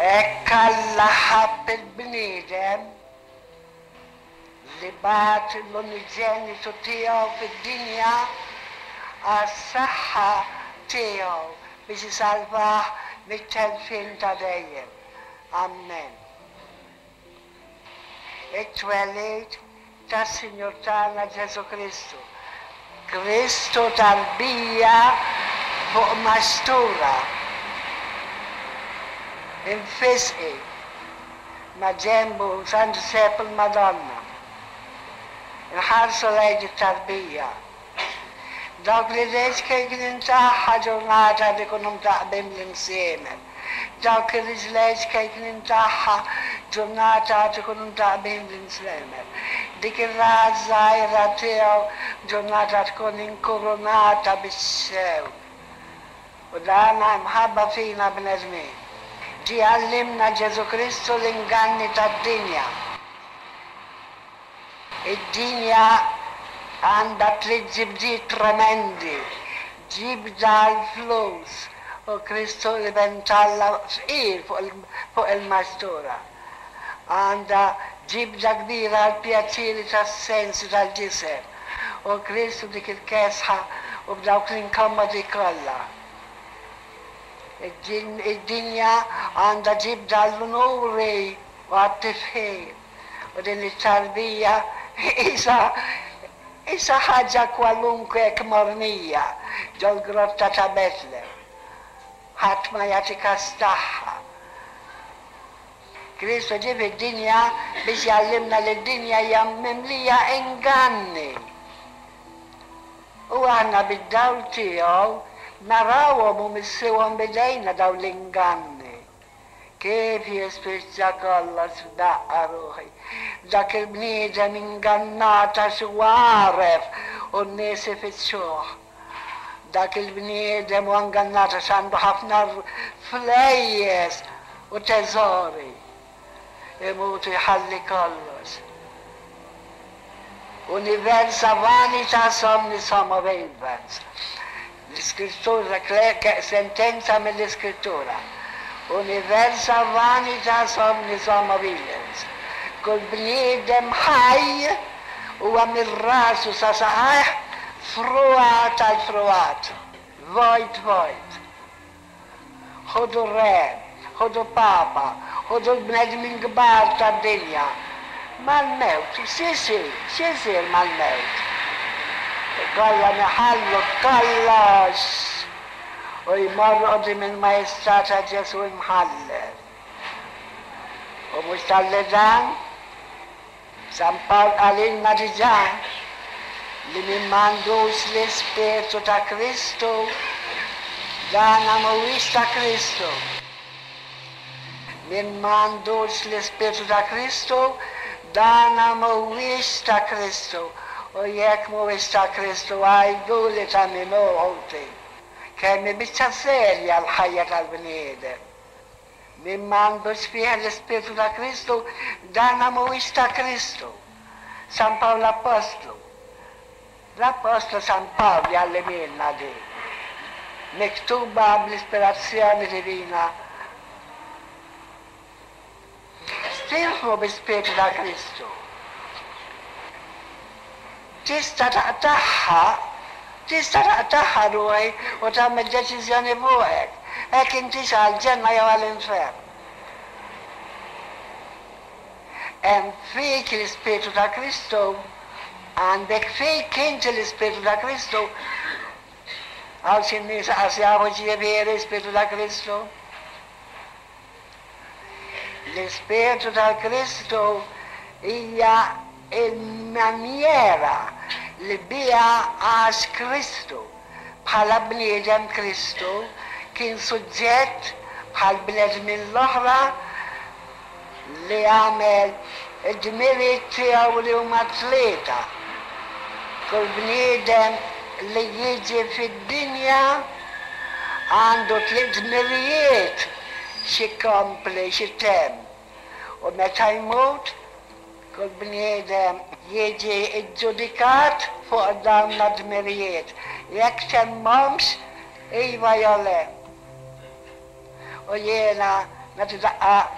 Alla ħabb il-bniedem li bat l-unigenitu tiegħu fid-dinja għas-saħħa tiegħu biex isalvah mit-telfin ta' dejjem. Amen. It-twelid tas-Sinjur tagħna Ġesu Kristu. Kristu tarbija fuq mastura. Infisqi ma' ġembu Sant Ġusep il-Madonna. Inħarsu lejn it-tarbija. Dawk li leġ kien intaħħa ġurnata li kunu mtaqbim l-insieme. Dawk li leġ kien intaħħa ġurnata li kunu mtaqbim l-insieme. Dik ir-raz żgħira tiegħu ġurnata tkun inkurunata bis-sew. U dan mħabba fina bnedmin. Ġi għallimna Ġesu Kristu l-inganni tad-dinja. Id-dinja għandha trid ġibdiet tremendi, ġibda l-flus u Kristu li bentalla fqir fuq il-mastura. Għandha ġibda kbira l-pjaċiri tas-sensi tal-ġisem u Kristu dik il-kesħa u b'dawk l-inkomodi kollha. Id-dinja għandha ġibda l-nuri u għat-tifħir u din it-tarbija isa ħaġa kwalunkwe kmornija ġol grotta ta' Betlem. Ħadd ma jagħti kastaħħa. Kristu ġib id-dinja biex jallimna li d-dinja hija mimlija inganni. U aħna bid-dawl tiegħu narawhom u missiwhom bidejna daw l-inganni. Kif jispiċċa kollox f'daqqa ruħi. Dak il-bniedem ingannata xi għaref u n-nies ifittxuh. Dak il-bniedem u ingannata x'għandu ħafna flejjes u teżori. Imutu jħalli kollox. Universa vanitas omnis homo vivens. L-iskrittura, sentenza mill-iskrittura. Universa vanitas omnis homo vivens. Kull bniedem ħaj huwa mir-rasu sa saqajh fruat tal fruat. Vojt. Ħodu re, ħodu papa, ħodu l-bnedmin kbar tad-dinja. Mal-mewt, x'isir mal-mewt? Kolla neħallu kollox u jmorru qudiem il-Majestrat ta' Ġesu imħallel. U mhux tal-li dan, San Pawl għalilna diġà li min m'għandux l-Ispirtu ta' Kristu dan mhuwiex ta' Kristu. Min m'għandux l-Ispirtu ta' Kristu dan mhuwiex ta' Kristu. U jekk mhuwiex ta' Kristu għajdu li ta' min uħuti. Kemm biċċa serja l-ħajja tal-bniedem. Min m'għandux fih l-Ispirtu ta' Kristu dan mhuwiex ta' Kristu. San Pawl l-Apostlu. L-Apostlu San Pawl jgħallimilna di. Miktuba bl-ispirazzjoni divina. Stilħu bil-Spirtu ta' Kristu. Tista taqtaħħa ruħi u tagħmel deċiżjoni fuqek. Hekk inti għall-ġenna jew għall-infern. Hemm fik l-Ispirtu ta' Kristu, għandek fik inti l-Ispirtu ta' Kristu. Għal xi nies jafu ġifieri l-Ispirtu ta' Kristu. L-Ispirtu ta' Kristu hija il-manjera li bija għax Kristu bħala bniedem Kristu kien suġġett bħal bnedmin l-oħra li għamel id-dmirijiet tiegħu li huma tlieta. Kull bniedem li jiġi fid-dinja għandu tliet dmirijiet xi kompli xi temm. U meta jmut kull bniedem jiġi iġġudikat fuq dawn l-dmirijiet. Jekk temmhomx, iva jew le. U jiena meta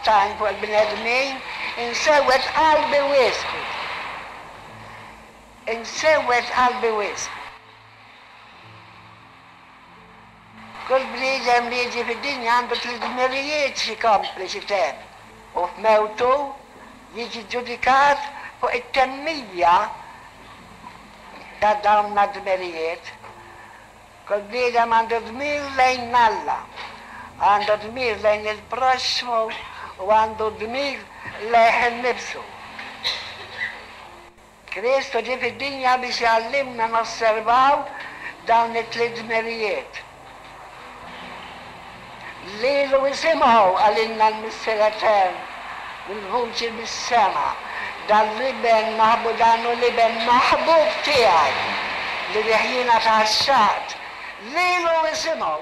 tajn fuq il-bnedmin, insewet qalbi wisq. Insewet qalbi wisq. Kull bniedem li jiġi fid-dinja għandu tliet xi kompli xi tem. U f'mewtu jiġi ġudikat fuq it-temmija ta' dawn d-dmirijiet. Kull bniedem għandu dmir lejn Alla, għandu dmir lejn il-proxmu u għandu dmir lejn nifsu. Kristu ġi fid-dinja biex jgħallimna nosservaw dawn it-tliet dmirijiet. Lilu jisimgħu għalinna l-Mister Etern, il-vuċi mis-sema, dal-liben naħbu dannu liben maħbub tiegħi li biħjina ta' xat. Lilu jisimgħu.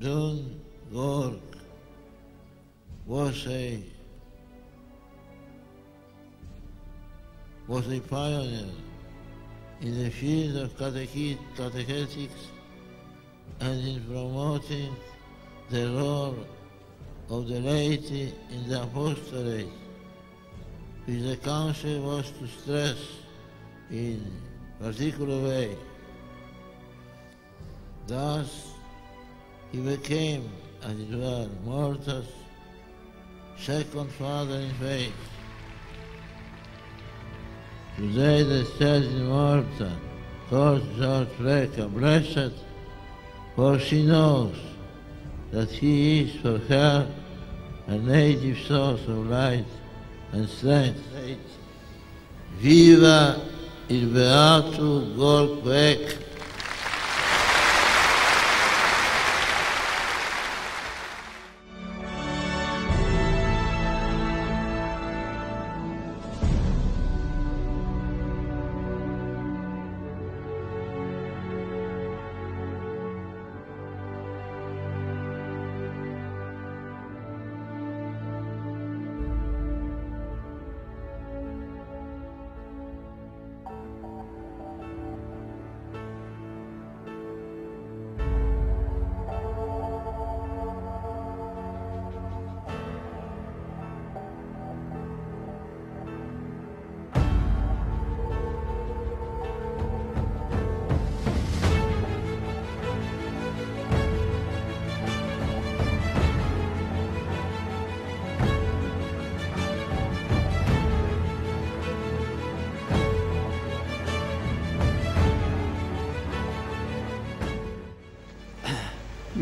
John Gork was a pioneer in the field of catechetics and in promoting the role of the laity in the apostolate, which the council was to stress in particular way. Thus, he became, as it were, Malta's second father in faith. Today the church in Malta calls George Freka blessed, for she knows that he is for her a native source of light and strength. Viva il Beato Gork Beck!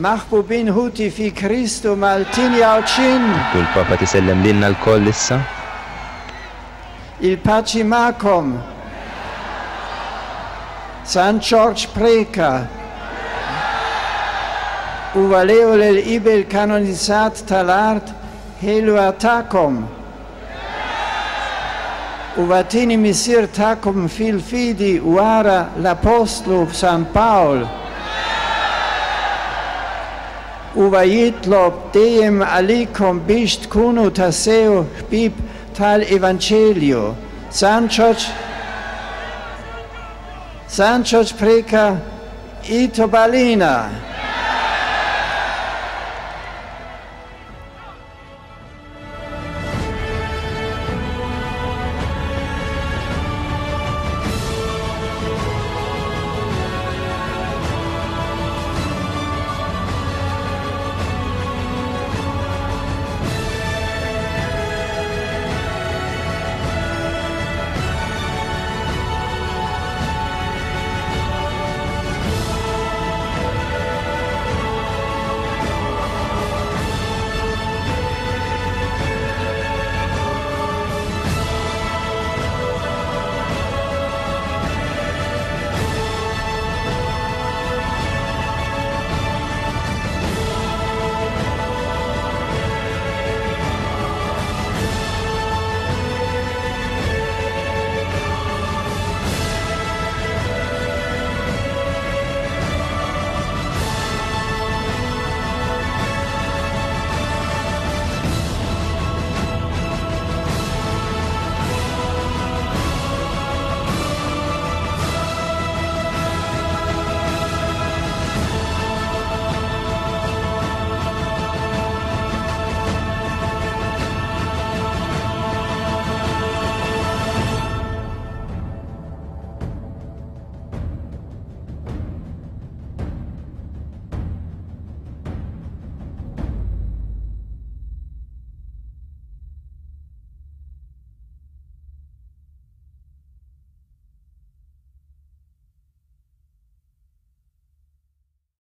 Maħbubin ħuti fi Kristu Maltini għawċin. Kull Papa tisellem lilna l-koll issa. Il-paċi ma'kom. San George Freka. U għalew l-ibel kanonizzat tal-art helua tacum. Uvatini misir tacum fil fidi uara l'apostolo San Paul. Uvaitlop deem alicum bist cunu taseo bib tal evangelio. San Church preca ito balina.